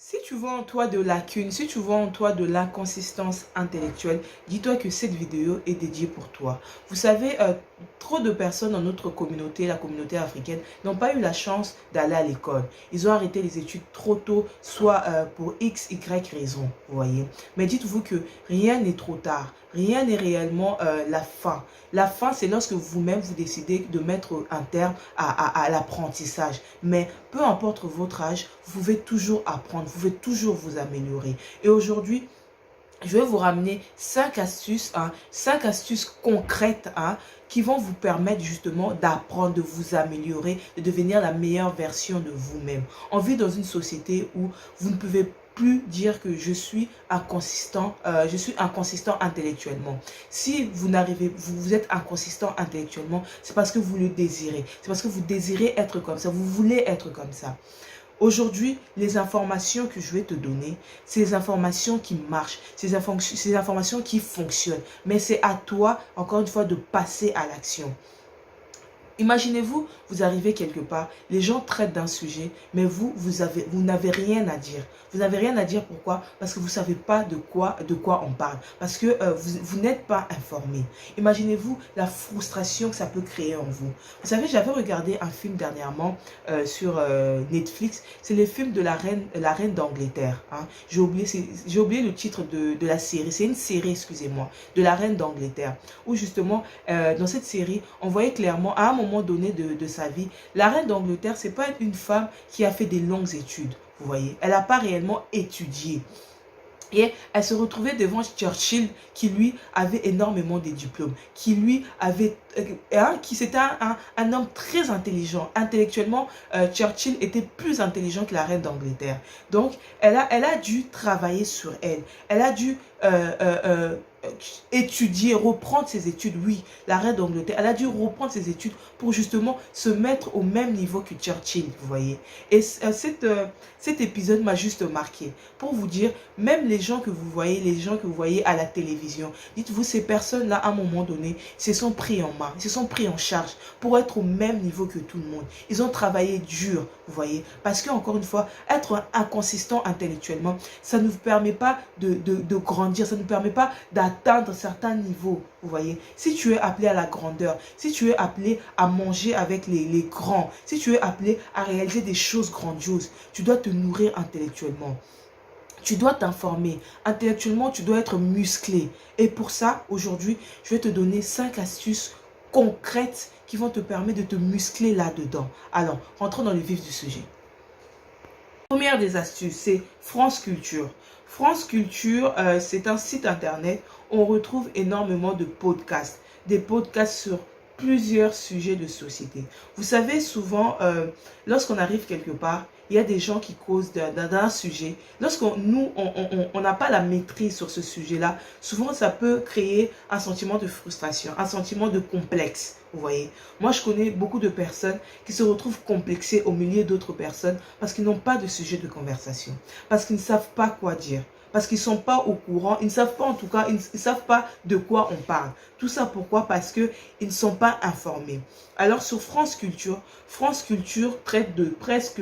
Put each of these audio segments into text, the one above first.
Si tu vois en toi de lacunes, si tu vois en toi de l'inconsistance intellectuelle, dis-toi que cette vidéo est dédiée pour toi. Vous savez, trop de personnes dans notre communauté, la communauté africaine, n'ont pas eu la chance d'aller à l'école. Ils ont arrêté les études trop tôt, soit pour X, Y raison, vous voyez. Mais dites-vous que rien n'est trop tard. Rien n'est réellement la fin. La fin, c'est lorsque vous-même, vous décidez de mettre un terme à l'apprentissage. Mais peu importe votre âge, vous pouvez toujours apprendre, vous pouvez toujours vous améliorer. Et aujourd'hui, je vais vous ramener 5 astuces, 5 astuces concrètes qui vont vous permettre justement d'apprendre, de vous améliorer, de devenir la meilleure version de vous-même. On vit dans une société où vous ne pouvez plus dire que je suis inconsistant intellectuellement. Si vous êtes inconsistant intellectuellement, c'est parce que vous le désirez. C'est parce que vous désirez être comme ça, vous voulez être comme ça. Aujourd'hui, les informations que je vais te donner, c'est les informations qui marchent, c'est les informations qui fonctionnent. Mais c'est à toi, encore une fois, de passer à l'action. Imaginez-vous, vous arrivez quelque part, les gens traitent d'un sujet, mais vous n'avez rien à dire. Vous n'avez rien à dire, pourquoi? Parce que vous ne savez pas de quoi on parle. Parce que vous n'êtes pas informé. Imaginez-vous la frustration que ça peut créer en vous. Vous savez, j'avais regardé un film dernièrement sur Netflix. C'est le film de la reine d'Angleterre. J'ai oublié le titre de la série. C'est une série, excusez-moi, de la reine d'Angleterre. Où justement, dans cette série, on voyait clairement, à un moment donné de sa vie, la reine d'Angleterre, c'est pas une femme qui a fait des longues études, vous voyez. Elle n'a pas réellement étudié. Et elle se retrouvait devant Churchill qui lui avait énormément de diplômes, qui lui avait, qui c'était un homme très intelligent. Intellectuellement, Churchill était plus intelligent que la reine d'Angleterre. Donc, elle a dû travailler sur elle. Elle a dû étudier, reprendre ses études. Oui, la reine d'Angleterre, elle a dû reprendre ses études pour justement se mettre au même niveau que Churchill, vous voyez. Et cet épisode m'a juste marqué pour vous dire, même les gens que vous voyez à la télévision, dites-vous, ces personnes-là, à un moment donné, se sont pris en main, se sont pris en charge pour être au même niveau que tout le monde. Ils ont travaillé dur, vous voyez, parce que, encore une fois, être inconsistant intellectuellement, ça ne vous permet pas de grandir, ça ne vous permet pas d'atteindre certains niveaux, vous voyez. Si tu es appelé à la grandeur, si tu es appelé à manger avec les grands, si tu es appelé à réaliser des choses grandioses, tu dois te nourrir intellectuellement. Tu dois t'informer. Intellectuellement, tu dois être musclé. Et pour ça, aujourd'hui, je vais te donner 5 astuces concrètes qui vont te permettre de te muscler là-dedans. Alors, rentrons dans le vif du sujet. Première des astuces, c'est France Culture. France Culture, c'est un site internet où on retrouve énormément de podcasts. Des podcasts sur plusieurs sujets de société. Vous savez, souvent, lorsqu'on arrive quelque part, il y a des gens qui causent d'un sujet. Lorsqu'on n'a pas la maîtrise sur ce sujet-là, souvent ça peut créer un sentiment de frustration, un sentiment de complexe. Vous voyez, moi je connais beaucoup de personnes qui se retrouvent complexées au milieu d'autres personnes parce qu'ils n'ont pas de sujet de conversation, parce qu'ils ne savent pas quoi dire, parce qu'ils ne sont pas au courant, ils ne savent pas en tout cas, ils ne savent pas de quoi on parle. Tout ça pourquoi? Parce qu'ils ne sont pas informés. Alors sur France Culture traite de presque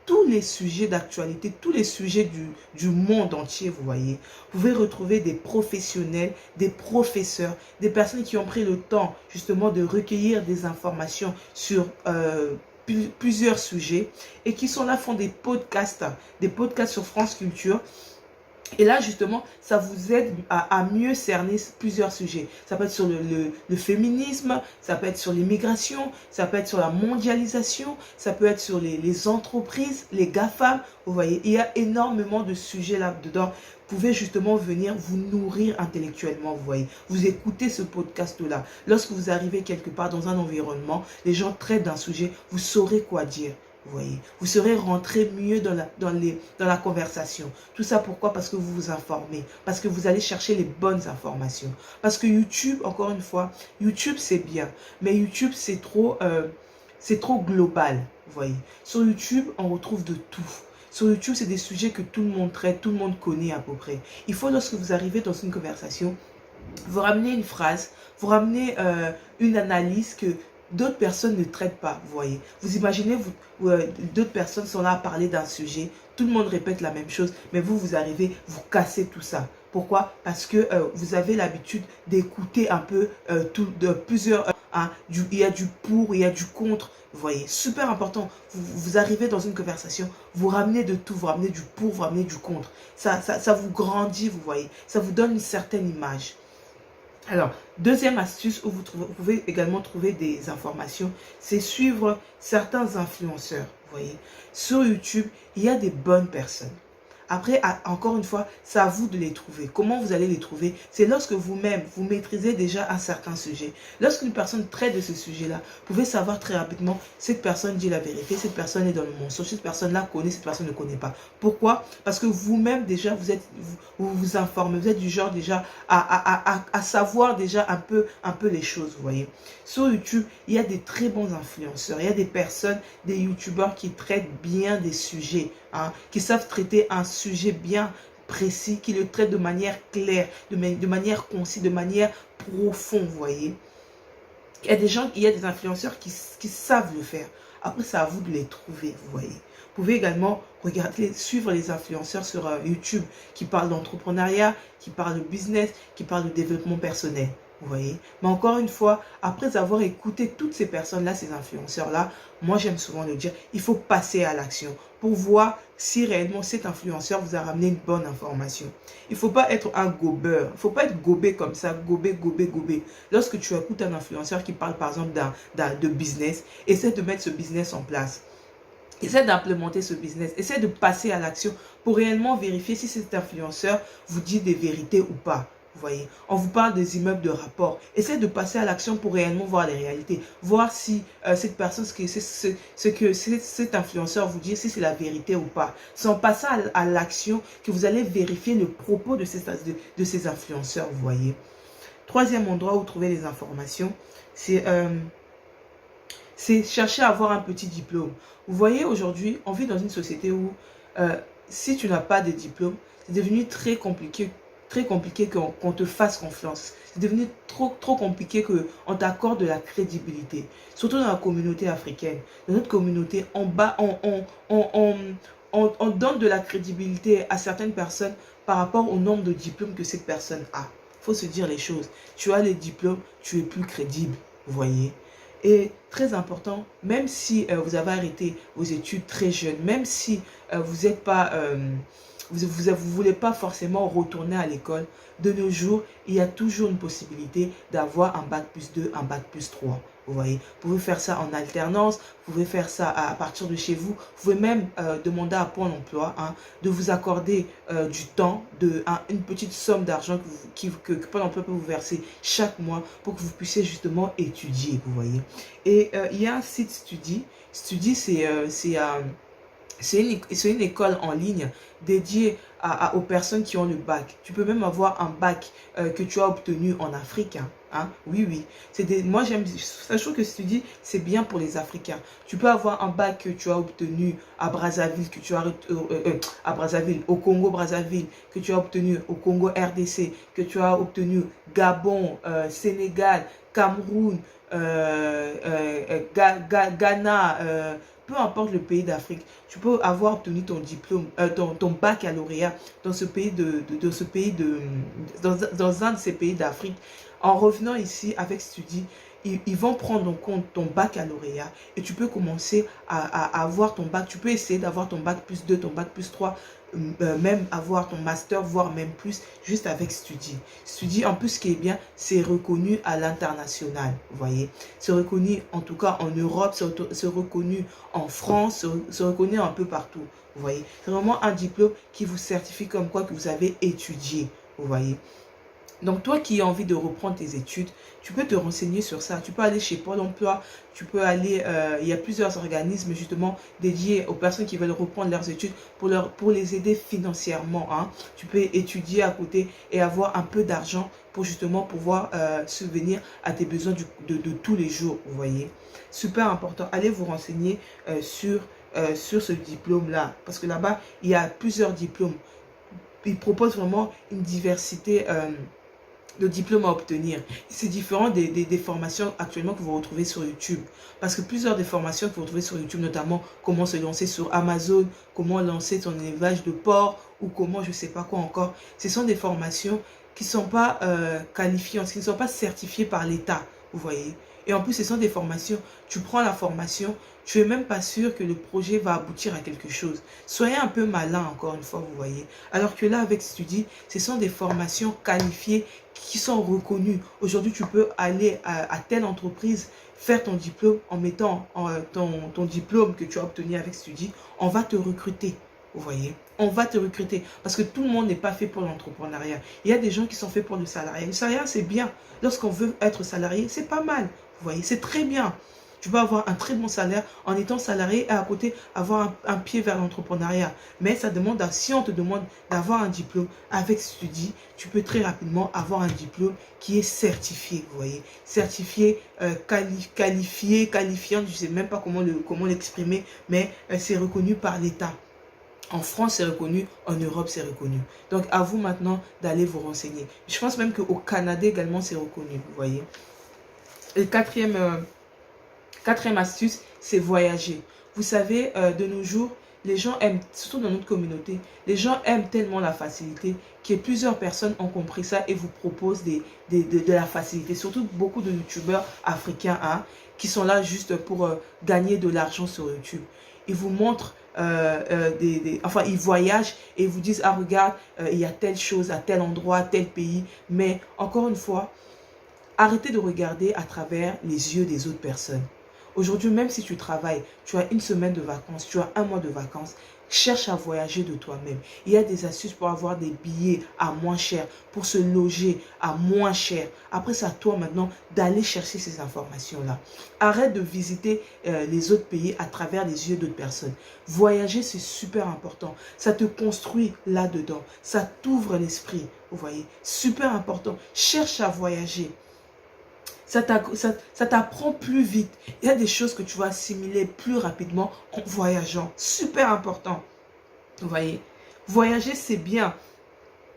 tous les sujets d'actualité, tous les sujets du monde entier, vous voyez. Vous pouvez retrouver des professionnels, des professeurs, des personnes qui ont pris le temps justement de recueillir des informations sur plusieurs sujets et qui sont là, font des podcasts sur France Culture. Et là, justement, ça vous aide à mieux cerner plusieurs sujets. Ça peut être sur le féminisme, ça peut être sur l'immigration, ça peut être sur la mondialisation, ça peut être sur les entreprises, les GAFAM. Vous voyez, il y a énormément de sujets là-dedans. Vous pouvez justement venir vous nourrir intellectuellement, vous voyez. Vous écoutez ce podcast-là. Lorsque vous arrivez quelque part dans un environnement, les gens traitent d'un sujet, vous saurez quoi dire. Vous voyez, vous serez rentré mieux dans la conversation. Tout ça pourquoi? Parce que vous vous informez, parce que vous allez chercher les bonnes informations. Parce que YouTube, encore une fois, YouTube c'est bien, mais YouTube c'est trop global, vous voyez. Sur YouTube, on retrouve de tout. Sur YouTube, c'est des sujets que tout le monde traite, tout le monde connaît à peu près. Il faut, lorsque vous arrivez dans une conversation, vous ramenez une phrase, vous ramenez une analyse que d'autres personnes ne traitent pas, vous voyez. Vous imaginez, d'autres personnes sont là à parler d'un sujet, tout le monde répète la même chose, mais vous arrivez, vous cassez tout ça. Pourquoi? Parce que vous avez l'habitude d'écouter un peu plusieurs... hein, il y a du pour, il y a du contre, vous voyez. Super important. Vous arrivez dans une conversation, vous ramenez de tout, vous ramenez du pour, vous ramenez du contre. Ça vous grandit, vous voyez. Ça vous donne une certaine image. Alors, deuxième astuce où vous pouvez également trouver des informations, c'est suivre certains influenceurs, vous voyez. Sur YouTube, il y a des bonnes personnes. Après, encore une fois, c'est à vous de les trouver. Comment vous allez les trouver? C'est lorsque vous-même, vous maîtrisez déjà un certain sujet. Lorsqu'une personne traite de ce sujet-là, vous pouvez savoir très rapidement, cette personne dit la vérité, cette personne est dans le mensonge, cette personne-là connaît, cette personne ne connaît pas. Pourquoi? Parce que vous-même déjà, vous informez, vous êtes du genre déjà à savoir déjà un peu les choses, vous voyez. Sur YouTube, il y a des très bons influenceurs, il y a des personnes, des YouTubeurs qui traitent bien des sujets, hein, qui savent traiter un sujet bien précis, qui le traitent de manière claire, de manière concise, de manière profonde, vous voyez. Il y a des gens, il y a des influenceurs qui savent le faire. Après, c'est à vous de les trouver, vous voyez. Vous pouvez également suivre les influenceurs sur YouTube qui parlent d'entrepreneuriat, qui parlent de business, qui parlent de développement personnel. Vous voyez. Mais encore une fois, après avoir écouté toutes ces personnes-là, ces influenceurs-là, moi j'aime souvent le dire, il faut passer à l'action pour voir si réellement cet influenceur vous a ramené une bonne information. Il ne faut pas être un gobeur, il ne faut pas être gobé comme ça, gobé. Lorsque tu écoutes un influenceur qui parle par exemple de business, essaie de mettre ce business en place. Essaie d'implémenter ce business, essaie de passer à l'action pour réellement vérifier si cet influenceur vous dit des vérités ou pas. Vous voyez, on vous parle des immeubles de rapport. Essayez de passer à l'action pour réellement voir les réalités. Voir si cette personne, ce que cet influenceur vous dit, si c'est la vérité ou pas. C'est en passant à l'action que vous allez vérifier le propos de ces influenceurs, vous voyez. Troisième endroit où trouver les informations, c'est chercher à avoir un petit diplôme. Vous voyez, aujourd'hui, on vit dans une société où si tu n'as pas de diplôme, c'est devenu très compliqué qu'on te fasse confiance. C'est devenu trop compliqué qu'on t'accorde de la crédibilité. Surtout dans la communauté africaine. Dans notre communauté, on donne de la crédibilité à certaines personnes par rapport au nombre de diplômes que cette personne a. Il faut se dire les choses. Tu as les diplômes, tu es plus crédible. Vous voyez. Et très important, même si vous avez arrêté vos études très jeunes, même si vous n'êtes pas... vous ne voulez pas forcément retourner à l'école, de nos jours, il y a toujours une possibilité d'avoir un bac plus 2, un bac plus 3. Vous voyez, vous pouvez faire ça en alternance, vous pouvez faire ça à partir de chez vous. Vous pouvez même demander à Pôle emploi de vous accorder du temps, une petite somme d'argent que Pôle emploi peut vous verser chaque mois pour que vous puissiez justement étudier, vous voyez. Et il y a un site Study. Study, c'est une école en ligne dédiée aux personnes qui ont le bac. Tu peux même avoir un bac que tu as obtenu en Afrique. Oui. Moi, je trouve que Study, c'est bien pour les Africains. Tu peux avoir un bac que tu as obtenu à Brazzaville, au Congo-Brazzaville, que tu as obtenu au Congo-RDC, que tu as obtenu Gabon, Sénégal, Cameroun, Ghana, peu importe le pays d'Afrique, tu peux avoir obtenu ton diplôme, ton baccalauréat dans un de ces pays d'Afrique. En revenant ici avec Study, ils vont prendre en compte ton baccalauréat et tu peux commencer à avoir ton bac. Tu peux essayer d'avoir ton bac plus 2, ton bac plus 3, même avoir ton master, voire même plus, juste avec Study. Study, en plus, ce qui est bien, c'est reconnu à l'international, vous voyez. C'est reconnu, en tout cas, en Europe, c'est reconnu en France, c'est reconnu un peu partout, vous voyez. C'est vraiment un diplôme qui vous certifie comme quoi que vous avez étudié, vous voyez. Donc, toi qui as envie de reprendre tes études, tu peux te renseigner sur ça. Tu peux aller chez Pôle emploi, tu peux aller... il y a plusieurs organismes justement dédiés aux personnes qui veulent reprendre leurs études pour les aider financièrement. Tu peux étudier à côté et avoir un peu d'argent pour justement pouvoir subvenir à tes besoins de tous les jours, vous voyez. Super important. Allez vous renseigner sur ce diplôme-là. Parce que là-bas, il y a plusieurs diplômes. Ils proposent vraiment une diversité de diplôme à obtenir. C'est différent des formations actuellement que vous retrouvez sur YouTube. Parce que plusieurs des formations que vous retrouvez sur YouTube, notamment comment se lancer sur Amazon, comment lancer son élevage de porc ou comment je ne sais pas quoi encore, ce sont des formations qui ne sont pas qualifiantes, qui ne sont pas certifiées par l'État, vous voyez. Et en plus, ce sont des formations, tu prends la formation, tu n'es même pas sûr que le projet va aboutir à quelque chose. Soyez un peu malin, encore une fois, vous voyez. Alors que là, avec Studi, ce sont des formations qualifiées qui sont reconnues. Aujourd'hui, tu peux aller à telle entreprise, faire ton diplôme en mettant ton diplôme que tu as obtenu avec Studi, on va te recruter. Vous voyez, on va te recruter parce que tout le monde n'est pas fait pour l'entrepreneuriat. Il y a des gens qui sont faits pour le salariat. Le salariat, c'est bien. Lorsqu'on veut être salarié, c'est pas mal. Vous voyez, c'est très bien. Tu peux avoir un très bon salaire en étant salarié et à côté avoir un pied vers l'entrepreneuriat. Mais ça demande, si on te demande d'avoir un diplôme avec Studi, tu peux très rapidement avoir un diplôme qui est certifié, vous voyez. Certifié, qualifié, qualifiant, je ne sais même pas comment l'exprimer, mais c'est reconnu par l'État. En France, c'est reconnu. En Europe, c'est reconnu. Donc, à vous maintenant d'aller vous renseigner. Je pense même qu'au Canada également, c'est reconnu. Vous voyez. Et quatrième astuce, c'est voyager. Vous savez, de nos jours, les gens aiment, surtout dans notre communauté, les gens aiment tellement la facilité que plusieurs personnes ont compris ça et vous proposent de la facilité. Surtout beaucoup de youtubeurs africains hein, qui sont là juste pour gagner de l'argent sur YouTube. Ils vous montrent enfin ils voyagent et ils vous disent ah regarde il y a telle chose à tel endroit, tel pays, mais encore une fois arrêtez de regarder à travers les yeux des autres personnes. Aujourd'hui, même si tu travailles, tu as une semaine de vacances, tu as un mois de vacances, cherche à voyager de toi-même. Il y a des astuces pour avoir des billets à moins cher, pour se loger à moins cher. Après, c'est à toi maintenant d'aller chercher ces informations-là. Arrête de visiter les autres pays à travers les yeux d'autres personnes. Voyager, c'est super important. Ça te construit là-dedans. Ça t'ouvre l'esprit, vous voyez. Super important. Cherche à voyager. Ça t'apprend plus vite. Il y a des choses que tu vas assimiler plus rapidement en voyageant. Super important. Vous voyez, voyager, c'est bien.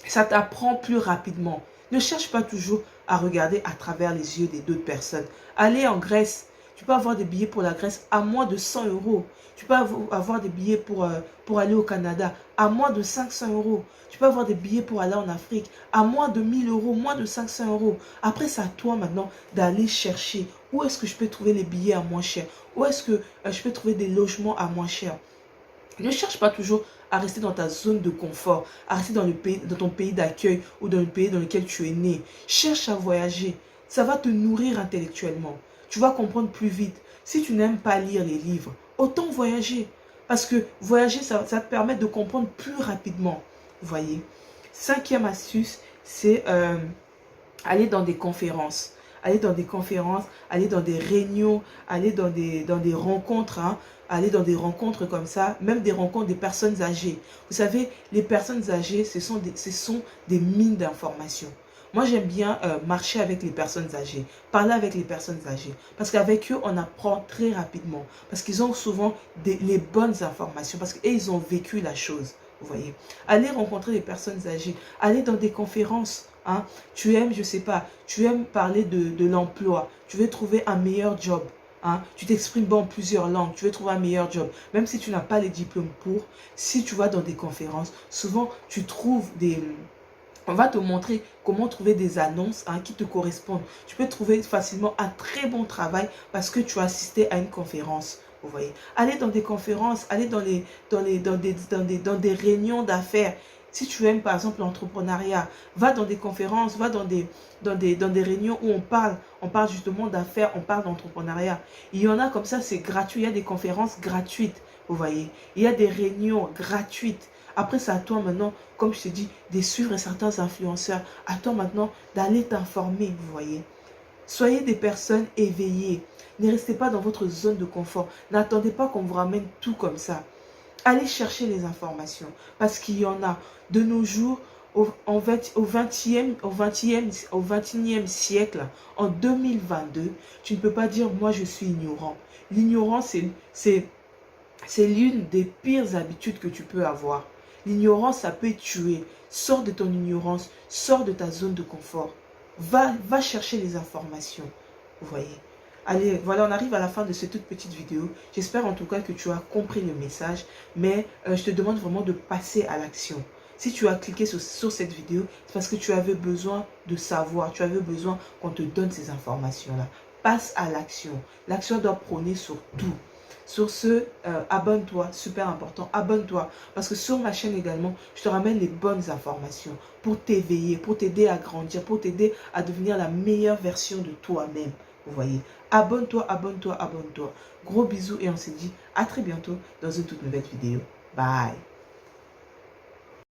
Ça t'apprend plus rapidement. Ne cherche pas toujours à regarder à travers les yeux d'autres personnes. Aller en Grèce, tu peux avoir des billets pour la Grèce à moins de 100 euros. Tu peux avoir des billets pour aller au Canada à moins de 500 euros. Tu peux avoir des billets pour aller en Afrique à moins de 1000 euros, moins de 500 euros. Après, c'est à toi maintenant d'aller chercher où est-ce que je peux trouver les billets à moins cher. Où est-ce que je peux trouver des logements à moins cher. Ne cherche pas toujours à rester dans ta zone de confort, à rester dans ton pays d'accueil ou dans le pays dans lequel tu es né. Cherche à voyager. Ça va te nourrir intellectuellement. Tu vas comprendre plus vite. Si tu n'aimes pas lire les livres, autant voyager. Parce que voyager, ça te permet de comprendre plus rapidement. Vous voyez. Cinquième astuce, c'est aller dans des conférences. Aller dans des conférences, aller dans des réunions, aller dans des rencontres, hein, aller dans des rencontres comme ça, même des rencontres des personnes âgées. Vous savez, les personnes âgées, ce sont des mines d'informations. Moi, j'aime bien marcher avec les personnes âgées, parler avec les personnes âgées. Parce qu'avec eux, on apprend très rapidement. Parce qu'ils ont souvent les bonnes informations. Parce qu'ils ont vécu la chose. Vous voyez. Aller rencontrer des personnes âgées. Aller dans des conférences. Hein. Tu aimes, je sais pas, tu aimes parler de l'emploi. Tu veux trouver un meilleur job. Hein, tu t'exprimes dans plusieurs langues, tu veux trouver un meilleur job, même si tu n'as pas les diplômes pour, si tu vas dans des conférences, souvent tu trouves on va te montrer comment trouver des annonces hein, qui te correspondent. Tu peux trouver facilement un très bon travail parce que tu as assisté à une conférence. Vous voyez, aller dans des conférences, aller dans des réunions d'affaires. Si tu aimes par exemple l'entrepreneuriat, va dans des conférences, va dans des réunions où on parle justement d'affaires, on parle d'entrepreneuriat. Il y en a comme ça, c'est gratuit, il y a des conférences gratuites, vous voyez. Il y a des réunions gratuites. Après, c'est à toi maintenant, comme je te dis, de suivre certains influenceurs. À toi maintenant d'aller t'informer, vous voyez. Soyez des personnes éveillées. Ne restez pas dans votre zone de confort. N'attendez pas qu'on vous ramène tout comme ça. Allez chercher les informations parce qu'il y en a. De nos jours, au 21e siècle, en 2022, tu ne peux pas dire « moi je suis ignorant ». L'ignorance, c'est l'une des pires habitudes que tu peux avoir. L'ignorance, ça peut tuer. Sors de ton ignorance, sors de ta zone de confort. Va chercher les informations. Vous voyez. Allez, voilà, on arrive à la fin de cette toute petite vidéo. J'espère en tout cas que tu as compris le message. Mais je te demande vraiment de passer à l'action. Si tu as cliqué sur cette vidéo, c'est parce que tu avais besoin de savoir. Tu avais besoin qu'on te donne ces informations-là. Passe à l'action. L'action doit prôner sur tout. Sur ce, abonne-toi, super important, abonne-toi. Parce que sur ma chaîne également, je te ramène les bonnes informations pour t'éveiller, pour t'aider à grandir, pour t'aider à devenir la meilleure version de toi-même. Vous voyez, abonne-toi, abonne-toi, abonne-toi. Gros bisous et on se dit à très bientôt dans une toute nouvelle vidéo. Bye.